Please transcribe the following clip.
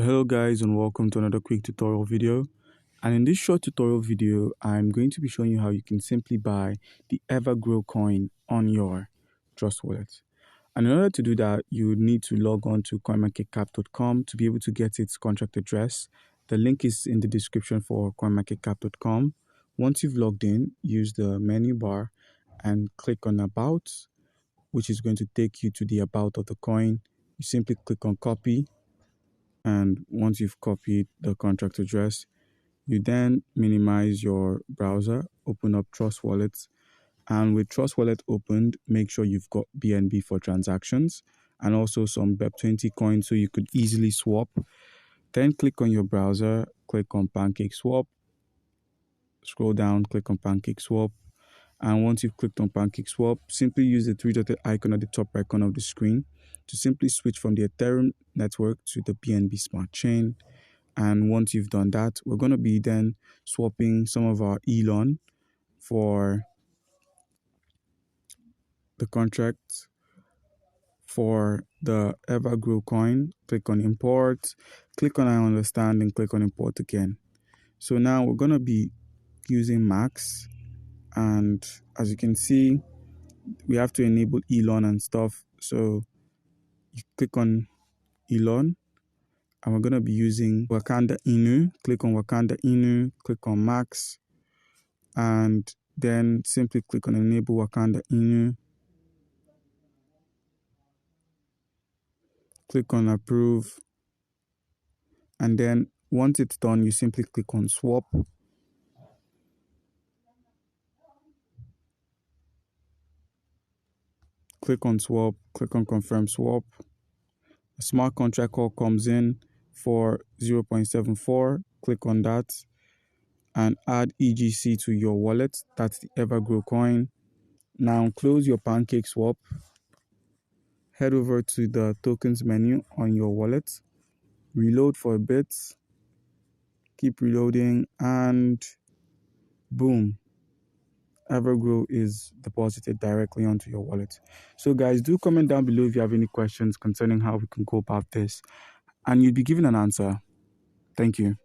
Hello guys, and welcome to another quick tutorial video. And in this short tutorial video, I'm going to be showing you how you can simply buy the Evergrow coin on your Trust wallet. And in order to do that, you need to log on to coinmarketcap.com to be able to get its contract address. The link is in the description for coinmarketcap.com. Once you've logged in, use the menu bar and click on About, which is going to take you to the About of the coin. You simply click on Copy. And once you've copied the contract address, you then minimize your browser, open up Trust Wallet, and with Trust Wallet opened, make sure you've got BNB for transactions and also some BEP20 coins so you could easily swap. Then click on your browser, click on Pancake Swap, scroll down, click on Pancake Swap. And once you've clicked on Pancake Swap, simply use the three-dotted icon at the top right corner of the screen to simply switch from the Ethereum network to the BNB Smart Chain. And once you've done that, we're going to be then swapping some of our Elon for the contract for the Evergrow coin. Click on Import, click on I understand, and click on Import again. So now we're going to be using Max. And as you can see, we have to enable Elon and stuff. So you click on Elon, and we're going to be using Wakanda Inu. Click on Wakanda Inu, click on Max, and then simply click on Enable Wakanda Inu. Click on Approve. And then once it's done, you simply click on Swap. Click on Swap, click on Confirm Swap. A smart contract call comes in for 0.74. Click on that and add EGC to your wallet. That's the Evergrow coin. Now close your Pancake Swap. Head over to the tokens menu on your wallet. Reload for a bit. Keep reloading and boom. Evergrow is deposited directly onto your wallet. So guys, do comment down below if you have any questions concerning how we can go about this, and you'll be given an answer. Thank you.